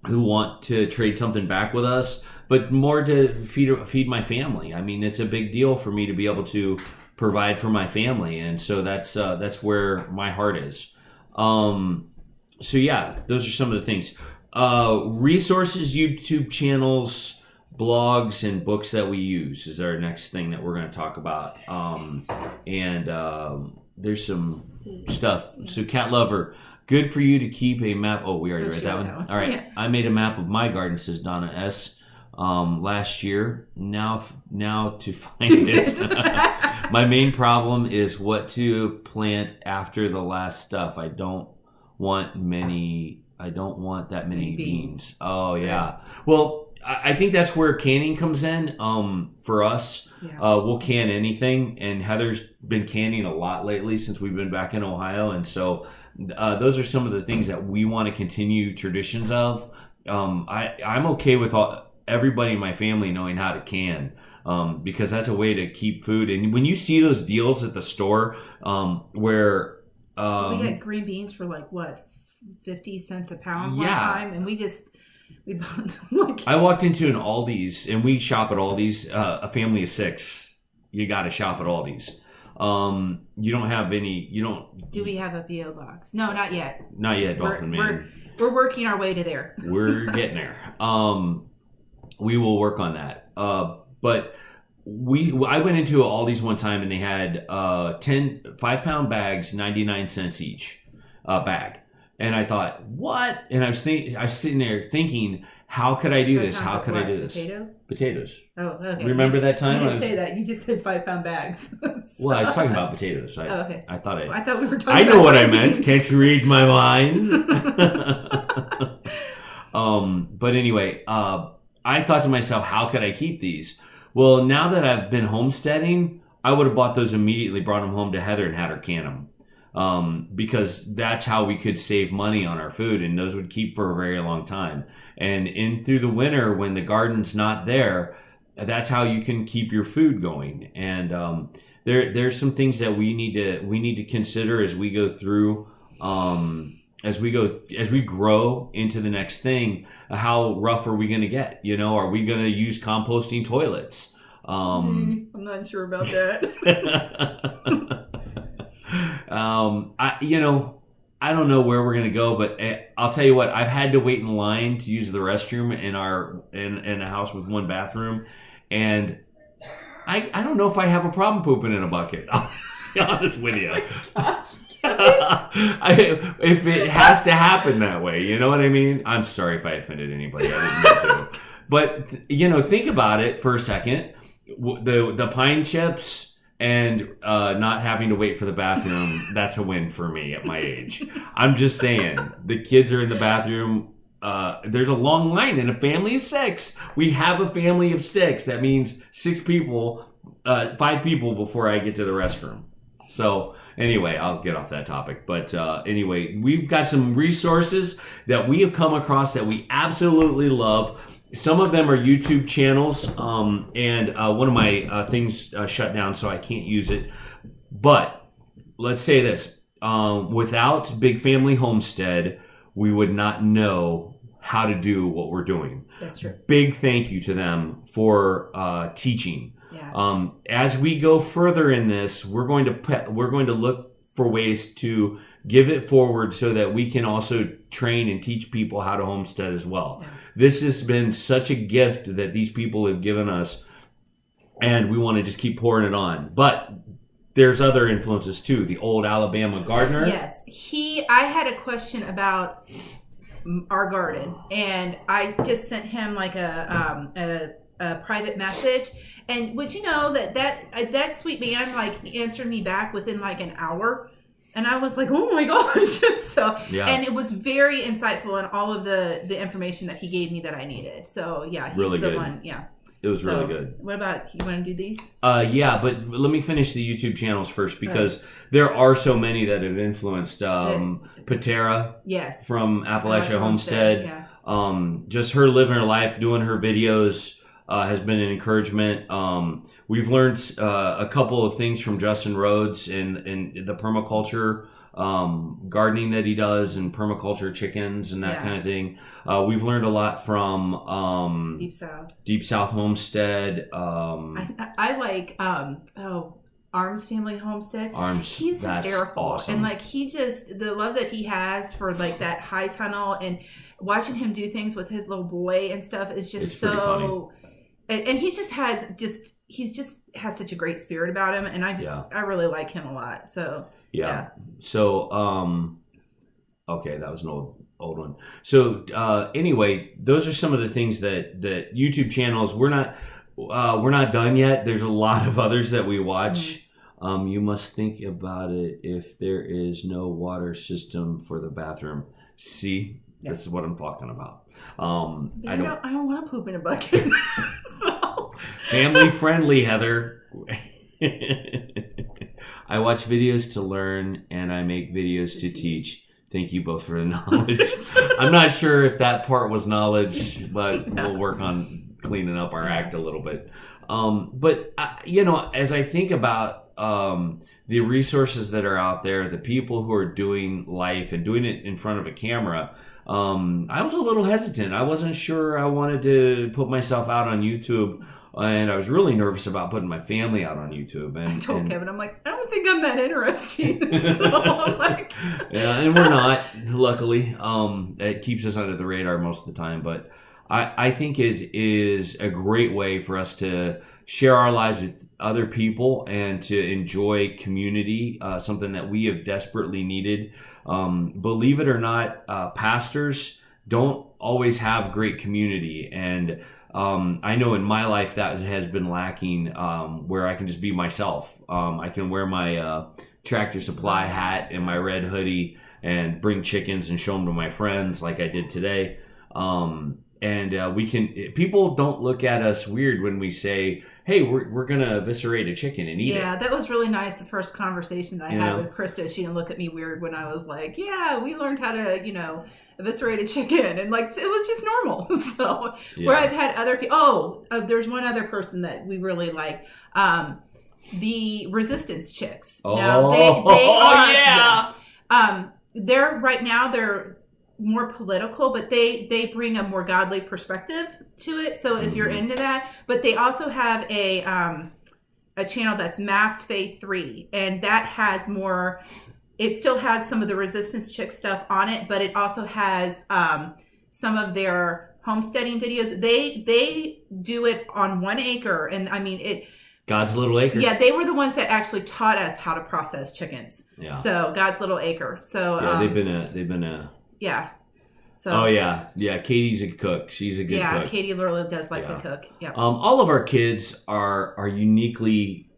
who want to trade something back with us, but more to feed my family. I mean, it's a big deal for me to be able to provide for my family, and so that's where my heart is. So yeah, those are some of the things. Resources, YouTube channels, blogs, and books that we use is our next thing that we're going to talk about. There's some stuff. So Cat Lover, good for you to keep a map. Oh, we already read that one. All right. Yeah. I made a map of my garden, says Donna S. Last year. Now to find it. My main problem is what to plant after the last stuff. I don't want that many beans. Oh yeah. Well, I think that's where canning comes in. For us, we'll can anything, and Heather's been canning a lot lately since we've been back in Ohio, and so those are some of the things that we want to continue traditions of. I'm okay with everybody in my family knowing how to can, because that's a way to keep food. And when you see those deals at the store, where we had green beans for 50 cents a pound one time, and we bought I walked into an Aldi's, and we shop at Aldi's, a family of 6. You got to shop at Aldi's. You don't have any, do we have a P.O. box? No, not yet. Not yet, Dolphin Man. We're working our way to there. We're getting there. We will work on that. But I went into Aldi's one time, and they had 10 5-pound bags, 99 cents each bag. And I thought, what? And I was sitting there thinking, how could I do this? How could I do this? Potatoes. Oh, okay. Remember that time? You didn't say that. You just said 5-pound bags. Well, I was talking about potatoes. Okay. I thought we were talking. I know what I meant. Can't you read my mind? But anyway, I thought to myself, how could I keep these? Well, now that I've been homesteading, I would have bought those immediately, brought them home to Heather, and had her can them. Because that's how we could save money on our food, and those would keep for a very long time. And in through the winter, when the garden's not there, that's how you can keep your food going. And there's some things that we need to consider as we go through, as we grow into the next thing. How rough are we going to get? Are we going to use composting toilets? I'm not sure about that. I don't know where we're gonna go, but I'll tell you what. I've had to wait in line to use the restroom in a house with one bathroom, and I don't know if I have a problem pooping in a bucket. I'll be honest with you. If it has to happen that way, you know what I mean? I'm sorry if I offended anybody. I didn't mean to. But think about it for a second. The pine chips. And not having to wait for the bathroom, that's a win for me at my age. I'm just saying, the kids are in the bathroom. There's a long line in a family of 6. We have a family of 6. That means 6 people, 5 people before I get to the restroom. So anyway, I'll get off that topic. But anyway, we've got some resources that we have come across that we absolutely love. Some of them are YouTube channels, and one of my things shut down, so I can't use it. But let's say this. Without Big Family Homestead, we would not know how to do what we're doing. That's true. Big thank you to them for teaching. Yeah. As we go further in this, we're going to look for ways to give it forward so that we can also train and teach people how to homestead as well. Yeah. This has been such a gift that these people have given us, and we want to just keep pouring it on. But there's other influences too. The old Alabama gardener. Yes. I had a question about our garden, and I just sent him like a private message. And would you know that sweet man like answered me back within like an hour? And I was like, oh my gosh. And it was very insightful in all of the information that he gave me that I needed. So yeah, he's really the good. one. Yeah. It was really good. What about, you want to do these? Yeah, but let me finish the YouTube channels first, because there are so many that have influenced Patera from Appalachia Homestead. Yeah. Just her living her life, doing her videos has been an encouragement. We've learned a couple of things from Justin Rhodes and the permaculture gardening that he does, and permaculture chickens and that kind of thing. We've learned a lot from Deep South Homestead. I like Arms Family Homestead. He's hysterical. Awesome. And like the love that he has for like that high tunnel, and watching him do things with his little boy and stuff is just so funny. And he just has such a great spirit about him, and I really like him a lot. So yeah. So okay, that was an old one. So anyway, those are some of the things that YouTube channels. We're not done yet. There's a lot of others that we watch. Mm-hmm. You must think about it if there is no water system for the bathroom. See, this is what I'm talking about. I don't want to poop in a bucket. So. Family friendly, Heather. I watch videos to learn, and I make videos to teach. Thank you both for the knowledge. I'm not sure if that part was knowledge, but we'll work on cleaning up our act a little bit. But as I think about the resources that are out there, the people who are doing life and doing it in front of a camera, I was a little hesitant. I wasn't sure I wanted to put myself out on YouTube, and I was really nervous about putting my family out on YouTube. And I told Kevin, I'm like, I don't think I'm that interesting. So I'm like, yeah, and we're not. Luckily, it keeps us under the radar most of the time. But I think it is a great way for us to share our lives with other people and to enjoy community, something that we have desperately needed. Believe it or not, pastors don't always have great community, and I know in my life that has been lacking, where I can just be myself. I can wear my Tractor Supply hat and my red hoodie and bring chickens and show them to my friends like I did today. People don't look at us weird when we say, hey, we're going to eviscerate a chicken and eat it. Yeah, that was really nice. The first conversation that I had with Krista, she didn't look at me weird when I was like, yeah, we learned how to, eviscerate a chicken. And like, it was just normal. So where I've had other people, there's one other person that we really like. The resistance chicks. Now, they're more political, but they bring a more godly perspective to it. So if you're into that, but they also have a channel that's Mass Faith 3, and that has more. It still has some of the resistance chick stuff on it, but it also has some of their homesteading videos. They do it on 1 acre, and I mean it. God's Little Acre. Yeah, they were the ones that actually taught us how to process chickens. Yeah. So God's Little Acre. So they've been a. Yeah. So. Oh yeah. Katie's a cook. She's a good cook. Yeah, Katie literally does like to cook. Yeah. All of our kids are uniquely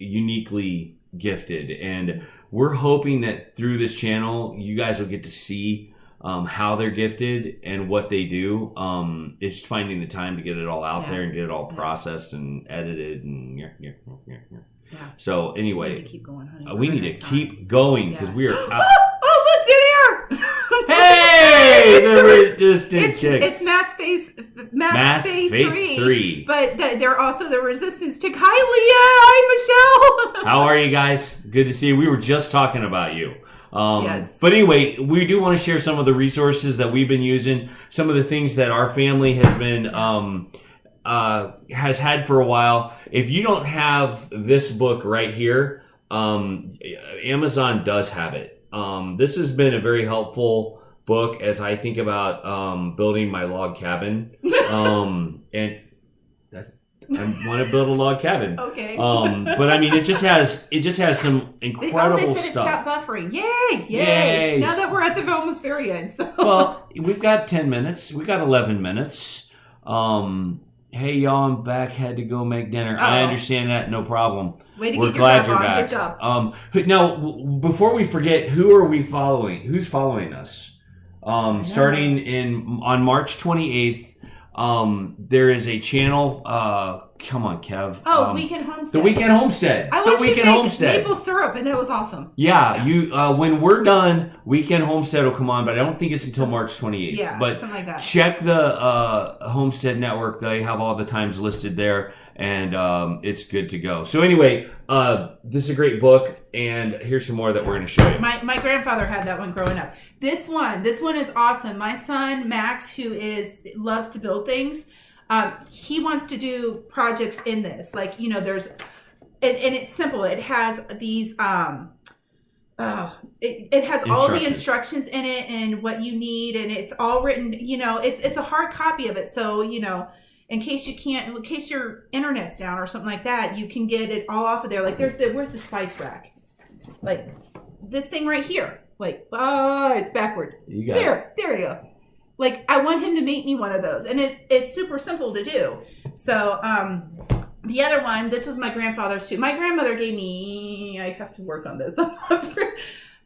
gifted, and we're hoping that through this channel, you guys will get to see how they're gifted and what they do. It's finding the time to get it all out there and get it all processed and edited and So anyway, we need to keep going, honey. We need to keep going because we are. Oh, look, there they are! Hey, the resistance chicks. It's Mass Faith 3. But they're also the resistance chick. Hi, Leah. Hi, Michelle. How are you guys? Good to see you. We were just talking about you. Yes. But anyway, we do want to share some of the resources that we've been using, some of the things that our family has been has had for a while. If you don't have this book right here, Amazon does have it. This has been a very helpful book as I think about building my log cabin. And I want to build a log cabin. Okay. But I mean, it just has some incredible they said stuff. It stopped buffering. Yay! Now that we're at the almost very end. So. Well, we've got 10 minutes. We got 11 minutes. Hey, y'all, I'm back. Had to go make dinner. Oh. I understand that. No problem. Way to We're get glad your you're job back. on. Good job. Now, before we forget, who are we following? Who's following us? Starting on March 28th. There is a channel. Come on, Kev. Weekend Homestead. The Weekend Homestead. I watched you make maple syrup, and that was awesome. Yeah, you. When we're done, Weekend Homestead will come on, but I don't think it's until March 28th. Yeah, but something like that. Check the Homestead Network. They have all the times listed there, and it's good to go. So anyway, this is a great book, and here's some more that we're going to show you. My grandfather had that one growing up. This one is awesome. My son Max, who loves to build things, he wants to do projects in this. Like, there's, and it's simple. It has these, it has all the instructions in it and what you need, and it's all written. It's a hard copy of it, so in case your internet's down or something like that, you can get it all off of there. Like where's the spice rack? Like this thing right here. Like, it's backward. You got it. There you go. Like, I want him to make me one of those, and it's super simple to do. So, the other one, this was my grandfather's too. My grandmother gave me. I have to work on this.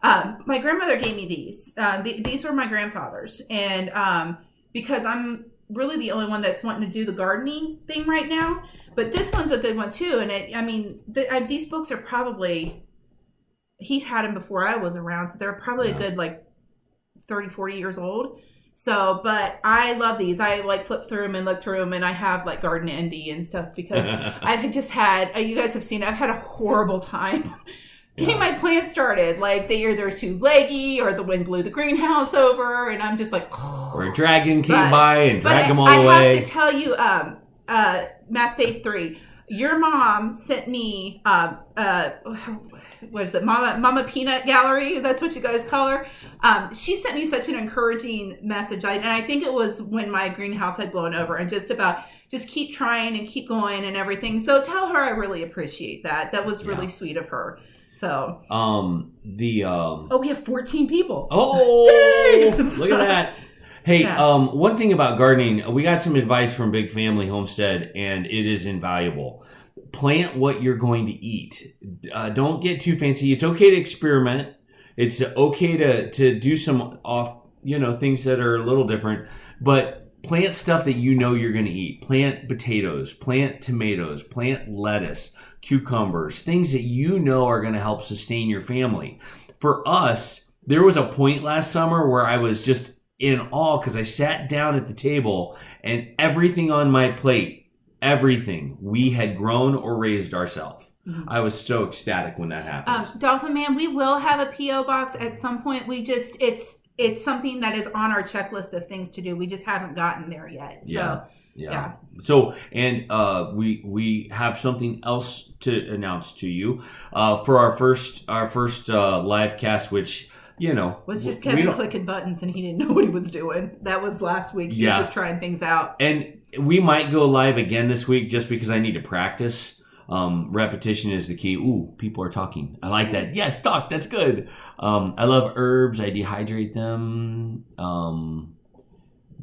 My grandmother gave me these. These were my grandfather's, and because I'm really the only one that's wanting to do the gardening thing right now. But this one's a good one too, and these books are probably. He's had them before I was around, so they're probably a good 30, 40 years old. So, but I love these. I flip through them and look through them, and I have garden envy and stuff because I've just had, you guys have seen, I've had a horrible time getting my plants started. Like they're too leggy, or the wind blew the greenhouse over, and I'm just like, or a dragon came by and dragged them all away. I have to tell you, Mass Faith 3, your mom sent me, what is it, Mama Peanut Gallery? That's what you guys call her. She sent me such an encouraging message. And I think it was when my greenhouse had blown over, and just keep trying and keep going and everything. So tell her I really appreciate that. That was really sweet of her. So, we have 14 people. Oh, look at that. Hey, one thing about gardening, we got some advice from Big Family Homestead, and it is invaluable. Plant what you're going to eat. Don't get too fancy. It's okay to experiment. It's okay to do some things that are a little different, but plant stuff that you're going to eat. Plant potatoes, plant tomatoes, plant lettuce, cucumbers, things that are going to help sustain your family. For us, there was a point last summer where I was just in awe because I sat down at the table and everything on my plate, everything we had grown or raised ourselves. Mm-hmm. I was so ecstatic when that happened. Dolphin Man, we will have a P.O. box at some point. It's something that is on our checklist of things to do. We just haven't gotten there yet. So yeah. So, and we have something else to announce to you for our first live cast, which was just Kevin clicking buttons and he didn't know what he was doing. That was last week. He was just trying things out. And we might go live again this week just because I need to practice. Repetition is the key. Ooh, people are talking. I like that. Yes, talk. That's good. I love herbs. I dehydrate them.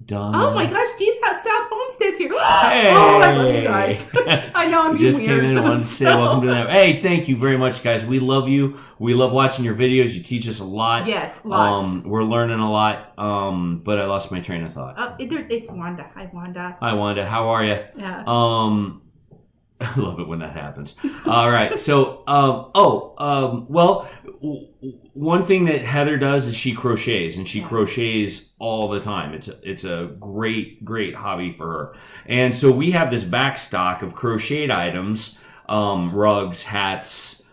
Done. Oh my gosh, Steve has South Homesteads here. Hey. Oh, I love you guys. I know I'm being just weird. Came in and wanted to say welcome to that. Hey, thank you very much, guys. We love you. We love watching your videos. You teach us a lot. Yes, lots. We're learning a lot. But I lost my train of thought. It's Wanda. Hi, Wanda. Hi, Wanda. How are you? Yeah. I love it when that happens. All right. So, well, one thing that Heather does is she crochets, and she crochets all the time. It's a great hobby for her. And so we have this back stock of crocheted items, rugs, hats,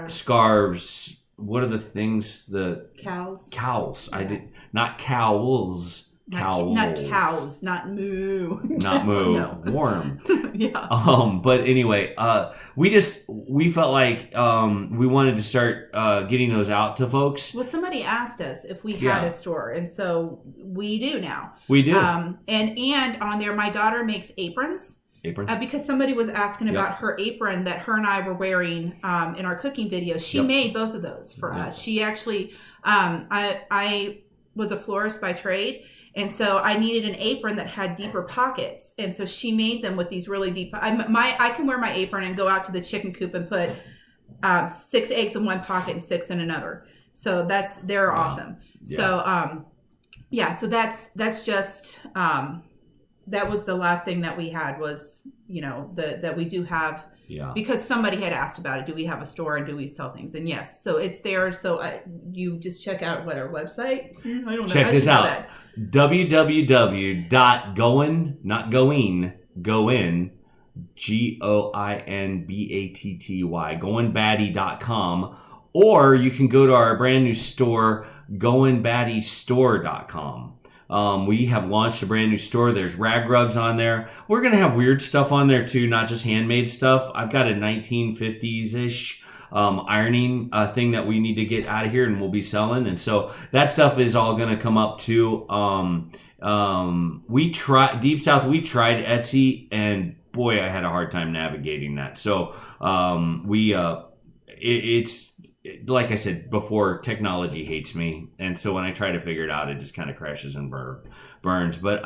scarves. What are the things? The cowls. Cowls. Yeah. Not cowls. Not cows, not moo. Not moo. No. Worm. Yeah. But anyway, we felt like we wanted to start getting those out to folks. Well, somebody asked us if we had a store, and so we do now. We do. And on there, my daughter makes aprons. Because somebody was asking about her apron that her and I were wearing in our cooking videos. She made both of those for us. She actually, I was a florist by trade. And so I needed an apron that had deeper pockets. And so she made them with these really deep. I can wear my apron and go out to the chicken coop and put 6 eggs in one pocket and 6 in another. So they're awesome. Yeah. So that's just, that was the last thing that we had was, that we do have. Yeah. Because somebody had asked about it. Do we have a store and do we sell things? And yes, so it's there. So you just check out our website. I don't know. Check this out. www.goin, not going, goin, GOINBATTY, goinbatty.com, or you can go to our brand new store, goinbattystore.com. We have launched a brand new store. There's rag rugs on there. We're going to have weird stuff on there too, not just handmade stuff. I've got a 1950s-ish ironing thing that we need to get out of here and we'll be selling. And so that stuff is all going to come up too. We tried Deep South. We tried Etsy and boy, I had a hard time navigating that. So it's like I said before, technology hates me, and so when I try to figure it out, it just kind of crashes and burns. But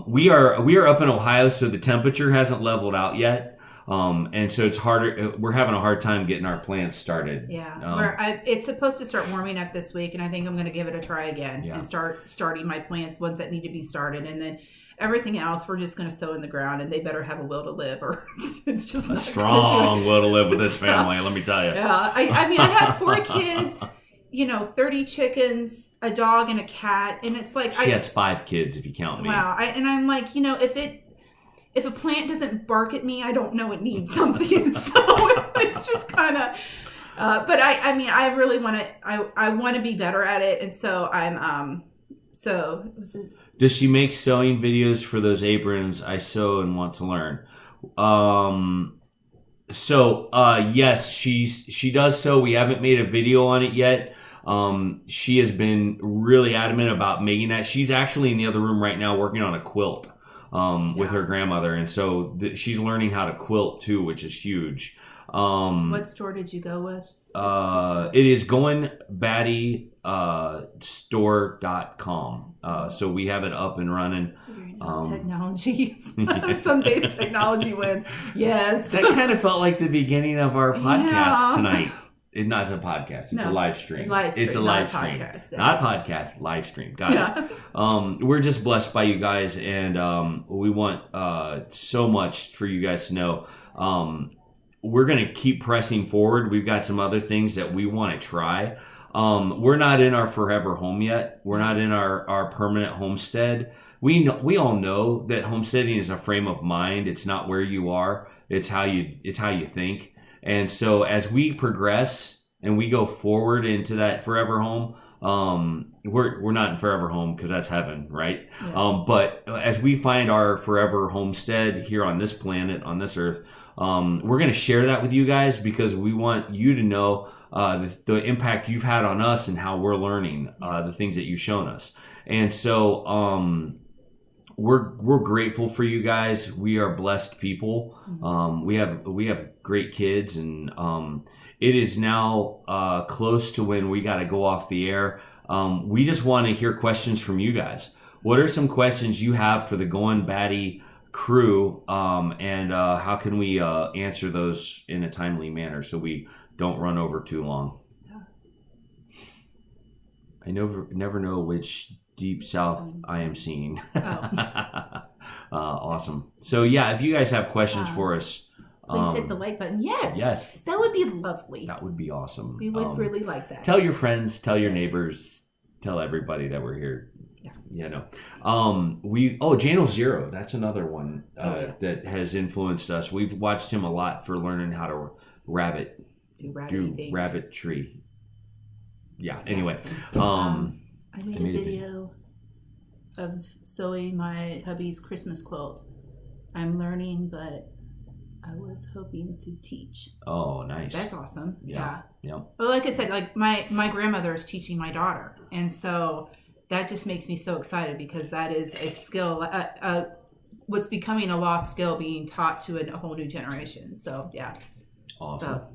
we are up in Ohio, so the temperature hasn't leveled out yet, and so it's harder. We're having a hard time getting our plants started. Yeah, it's supposed to start warming up this week, and I think I'm going to give it a try again and starting my plants, ones that need to be started, and then everything else we're just going to sow in the ground, and they better have a will to live, or it's just a strong will to live with this family. Let me tell you. Yeah, I mean, I have 4 kids, 30 chickens, a dog, and a cat, and it's like she has 5 kids if you count me. Wow, and I'm like, if a plant doesn't bark at me, I don't know it needs something. So it's just kind of. But I mean, I really want to. I want to be better at it, and so I'm. So does she make sewing videos for those aprons? I sew and want to learn. Yes, she does sew. We haven't made a video on it yet. She has been really adamant about making that. She's actually in the other room right now working on a quilt with her grandmother, and so she's learning how to quilt too, which is huge. What store did you go with? It is Goin Batty store.com. So we have it up and running. Technology. Some days technology wins. Yes. That kind of felt like the beginning of our podcast tonight. It's not a podcast. It's a live stream. It's a live stream. Podcast, not a podcast, live stream. Got it. We're just blessed by you guys, and we want so much for you guys to know. We're going to keep pressing forward. We've got some other things that we want to try. We're not in our forever home yet. We're not in our permanent homestead. We all know that homesteading is a frame of mind. It's not where you are. It's how you think. And so as we progress and we go forward into that forever home, we're not in forever home because that's heaven, right? Yeah. But as we find our forever homestead here on this planet, on this earth, we're going to share that with you guys because we want you to know the impact you've had on us and how we're learning the things that you've shown us. And so we're grateful for you guys. We are blessed people. We have great kids, and it is now close to when we got to go off the air. We just want to hear questions from you guys. What are some questions you have for the Goin Batty crew, and how can we answer those in a timely manner so we don't run over too long? I never know which Deep South I am seeing. Awesome. So yeah, if you guys have questions for us, please hit the like button. Yes, that would be lovely. That would be awesome. We would really like that. Tell your friends, tell your neighbors, tell everybody that we're here. Jano Zero, that's another one that has influenced us. We've watched him a lot for learning how to do rabbitry. Yeah, anyway. I made a video. of sewing my hubby's Christmas quilt. I'm learning, but I was hoping to teach. Oh, nice. That's awesome. Yeah. Yep. Well, like I said, like my grandmother is teaching my daughter, and so that just makes me so excited because that is a skill, what's becoming a lost skill being taught to a whole new generation. So yeah. Awesome. So,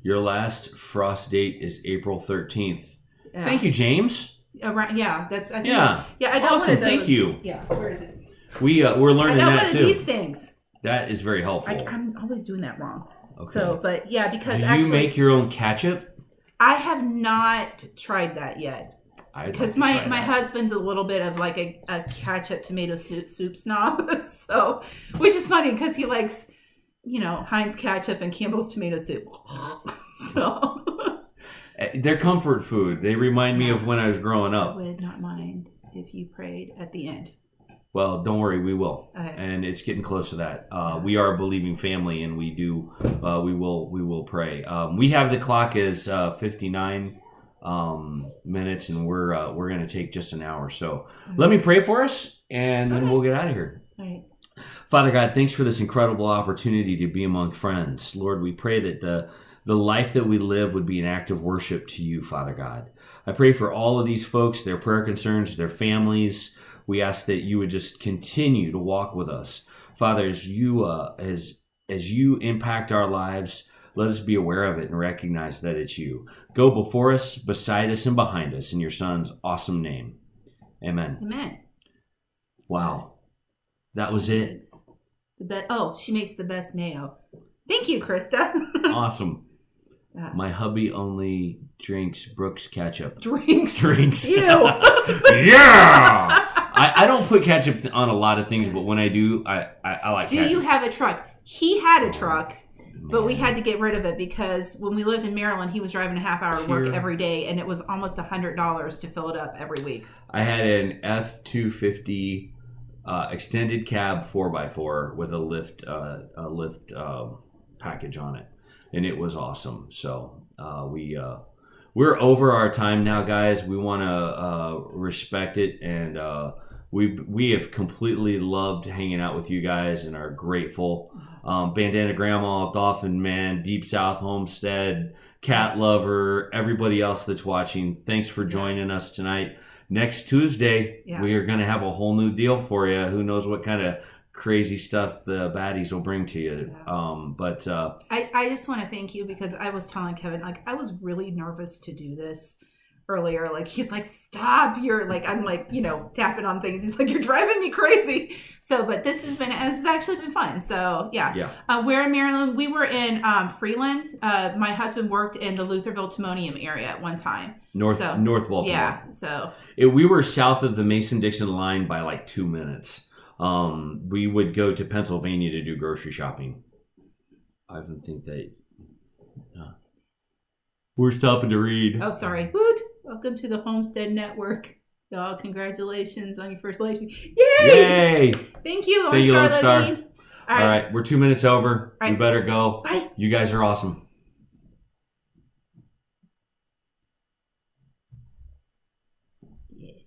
Your last frost date is April 13th. yeah. Thank you, James. Around, yeah, that's I think Yeah. I got Awesome. one of those. Thank you. Yeah, where is it? We're learning I got that one too. of these things. That is very helpful. I'm always doing that wrong. Okay. So, but yeah, because Do actually, you make your own ketchup? I have not tried that yet. Because my husband's a little bit of like a ketchup tomato soup snob, so which is funny because he likes, Heinz ketchup and Campbell's tomato soup. So they're comfort food. They remind me of when I was growing I up. would not mind if you prayed at the end. Well, don't worry, we will. Okay. And it's getting close to that. We are a believing family, and we do. We will pray. We have the clock as 59 minutes, and we're going to take just an hour. So let me pray for us, and then we'll get out of here. All right. Father God, thanks for this incredible opportunity to be among friends. Lord, we pray that the life that we live would be an act of worship to you, Father God. I pray for all of these folks, their prayer concerns, their families. We ask that you would just continue to walk with us. Father, as you impact our lives, let us be aware of it and recognize that it's you. Go before us, beside us, and behind us in your Son's awesome name. Amen. Amen. Wow. That was it. She makes the best mayo. Thank you, Krista. Awesome. My hubby only drinks Brooks ketchup. Drinks. Ew. Yeah. I don't put ketchup on a lot of things, but when I do, I like ketchup. Do you have a truck? He had a truck, but we had to get rid of it because when we lived in Maryland, he was driving a half-hour to work every day, and it was almost $100 to fill it up every week. I had an F-250 extended cab 4x4 with a lift package on it, and it was awesome. So we're over our time now, guys. We want to respect it, and we have completely loved hanging out with you guys and are grateful. Bandana Grandma, Dolphin Man, Deep South Homestead, Cat Lover, everybody else that's watching, thanks for joining us tonight. Next Tuesday, we are going to have a whole new deal for you. Who knows what kind of crazy stuff the baddies will bring to you. I just want to thank you because I was telling Kevin, like, I was really nervous to do this earlier. Like, he's like, stop. You're like, I'm like, tapping on things. He's like, you're driving me crazy. So, but this has actually been fun. So yeah. We're in Maryland. We were in Freeland. My husband worked in the Lutherville Timonium area at one time. North Baltimore. Yeah. So we were south of the Mason-Dixon line by like 2 minutes. We would go to Pennsylvania to do grocery shopping. I even think that we're stopping to read. Oh, sorry. Woot! Welcome to the Homestead Network. Y'all, congratulations on your first license. Yay! Thank you, Lone Star. All right, we're 2 minutes over. All right. We better go. Bye. You guys are awesome. Yes.